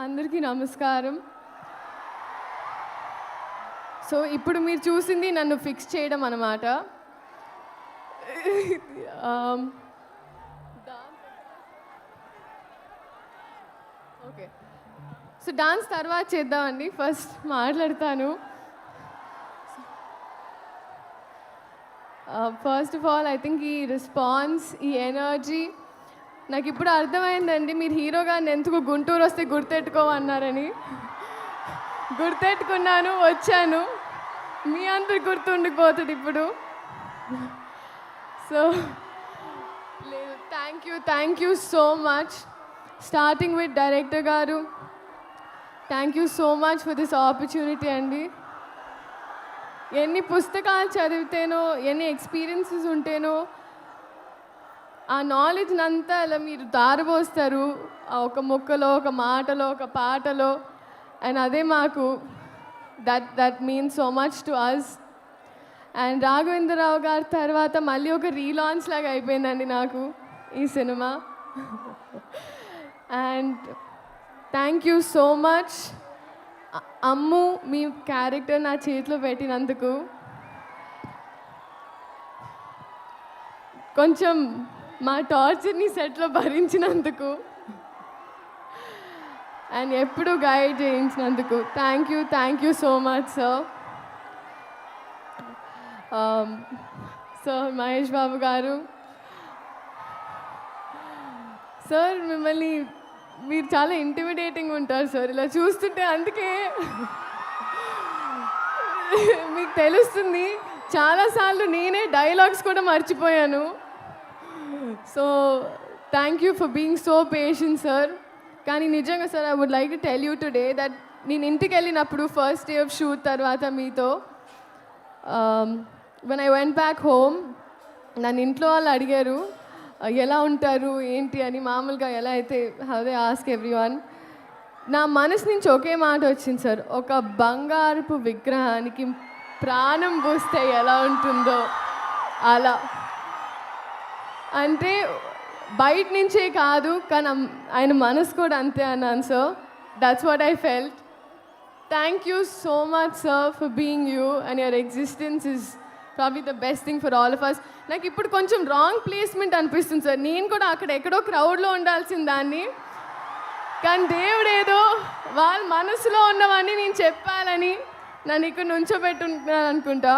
అందరికీ నమస్కారం. సో ఇప్పుడు మీరు చూసింది నన్ను ఫిక్స్ చేయడం అన్నమాట. ఓకే, సో డాన్స్ తర్వాత చేద్దామండి. ఫస్ట్ మాట్లాడతాను. First of all I think ఈ రెస్పాన్స్, ఈ ఎనర్జీ నాకు ఇప్పుడు అర్థమైందండి. మీరు హీరో గారిని ఎందుకు గుంటూరు వస్తే గుర్తెట్టుకోమన్నారని. గుర్తెట్టుకున్నాను, వచ్చాను. మీ అందరికి గుర్తుండిపోతుంది ఇప్పుడు. సో లేదు, thank you so much. Starting with director గారు, thank you so much for this opportunity అండి. ఎన్ని పుస్తకాలు చదివితేనో, ఎన్ని ఎక్స్పీరియన్సెస్ ఉంటేనో ఆ నాలెడ్జ్ని అంతా అలా మీరు దారబోస్తారు ఒక ముక్కలో, ఒక మాటలో, ఒక పాటలో. అండ్ అదే మాకు that means so much to us. And Raghavendra Rao గారి తర్వాత మళ్ళీ ఒక రీలాంచ్ లాగా అయిపోయిందండి నాకు ఈ సినిమా. And thank you so much Ammu, మీ క్యారెక్టర్ నా చేతిలో పెట్టినందుకు. కొంచెం మా టార్చర్ని సెట్లో భరించినందుకు అండ్ ఎప్పుడు గైడ్ చేయించినందుకు thank you so much sir. Sir Mahesh Babu గారు, సార్ మిమ్మల్ని మీరు చాలా ఇంటిమిడేటింగ్ ఉంటారు సార్. ఇలా చూస్తుంటే అందుకే మీకు తెలుస్తుంది. చాలాసార్లు నేనే డైలాగ్స్ కూడా మర్చిపోయాను. So thank you for being so patient sir. కానీ నిజంగా sir, I would like to tell you today that నేను ఇంటికి వెళ్ళినప్పుడు ఫస్ట్ డే ఆఫ్ షూట్ తర్వాత మీతో when I went back home, నన్ను ఇంట్లో వాళ్ళు అడిగారు ఎలా ఉంటారు ఏంటి అని. మామూలుగా ఎలా అయితే అదే ఆస్క్ ఎవ్రీ వన్. నా మనసు నుంచి ఒకే మాట వచ్చింది సార్, ఒక బంగారపు విగ్రహానికి ప్రాణం పోస్తే ఎలా ఉంటుందో అలా. అంటే బయట నుంచే కాదు, కానీ ఆయన మనసు కూడా అంతే అన్నాను sir. That's what I felt. Thank you so much sir for being you and your existence is probably the best thing for all of us. నాకు ఇప్పుడు కొంచెం రాంగ్ ప్లేస్మెంట్ అనిపిస్తుంది సార్. నేను కూడా అక్కడ ఎక్కడో క్రౌడ్లో ఉండాల్సిన దాన్ని, కానీ దేవుడు ఏదో వాళ్ళ మనసులో ఉన్నవన్నీ నేను చెప్పాలని నన్ను ఇక్కడ నుంచోబెట్టుకుంటున్నాను అనుకుంటా.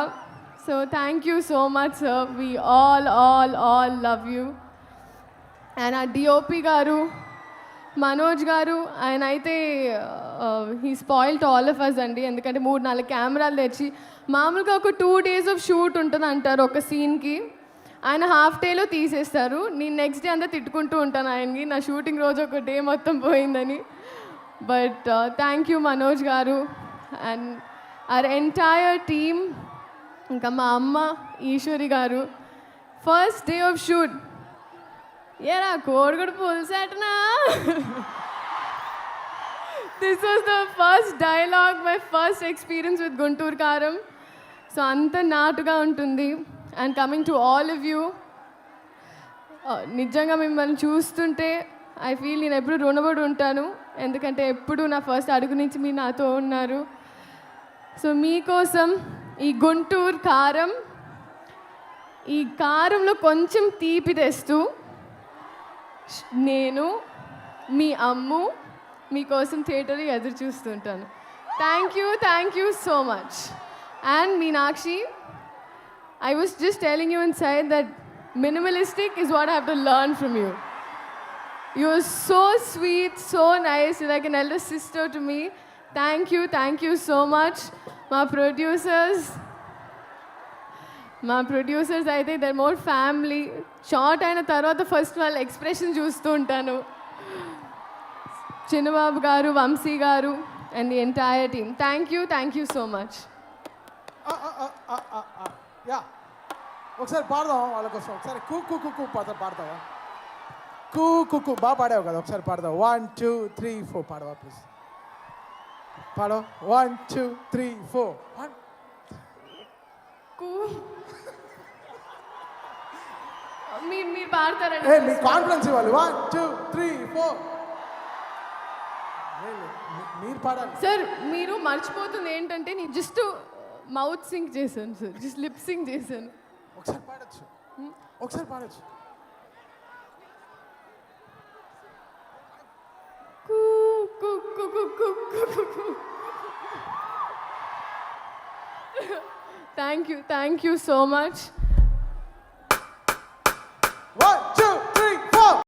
So thank you so much sir. We all love you. And uh DOP గారు మనోజ్ గారు, ఆయన అయితే he spoiled all of us అండి. ఎందుకంటే 3-4 కెమెరాలు తెచ్చి, మామూలుగా ఒక 2 days ఆఫ్ షూట్ ఉంటుంది అంటారు ఒక సీన్కి, ఆయన హాఫ్ డేలో తీసేస్తారు. నేను నెక్స్ట్ డే అంతా తిట్టుకుంటూ ఉంటాను ఆయనకి, నా షూటింగ్ రోజు ఒక డే మొత్తం పోయిందని. బట్ థ్యాంక్ యూ మనోజ్ గారు అండ్ అవర్ ఎంటైర్ టీమ్. ఇంకా మా అమ్మ ఈశ్వరి గారు, ఫస్ట్ డే ఆఫ్ షూట్ ఏరా కోడిగుడు పులిసేటనా. This was the first dialogue, my first experience with Guntur Karam. So అంత నాటుగా ఉంటుంది. And coming to all of you, నిజంగా మిమ్మల్ని చూస్తుంటే ఐ ఫీల్ నేను ఎప్పుడు రుణపడి ఉంటాను. ఎందుకంటే ఎప్పుడు నా ఫస్ట్ అడుగు నుంచి మీరు నాతో ఉన్నారు. సో మీకోసం ఈ గుంటూరు కారం, ఈ కారంలో కొంచెం తీపి తెస్తూ నేను మీ అమ్ము మీకోసం థియేటర్లో ఎదురు చూస్తుంటాను. Thank you so much. And Meenakshi, I was just telling you inside that minimalistic is what I have to learn from you. You are so sweet, so nice. You're like an elder sister to me. Thank you so much. My producers అయితే they're more family. Short అయిన తర్వాత first వాళ్ళ expression చూస్తూ ఉంటాను. చిన్నబాబు గారు, వంశీ గారు and the entire team, thank you so much. Yeah, ఒకసారి పాడదాం వాళ్ళ కోసం. ఒకసారి కూ కూ కూ కూ పాడతావా? కూ కూ కూ బాగా పాడావు కదా, ఒకసారి పాడదాం. 1 2 3 4 పాడవా ప్లీజ్? పాడో. 1 2 3 4. మీరు పాడతారండి. మీ కాన్ఫిడెన్స్ ఇవ్వాలి. 1 2 3 4. మీరు పాడాలి. సార్ మీరు మర్చిపోతుంది ఏంటంటే నేను జస్ట్ మౌత్ సింక్ చేశాను సార్, జస్ట్ లిప్ సింక్ చేశాను. ఒకసారి పాడొచ్చు, ఒకసారి పాడొచ్చు. Thank you so much.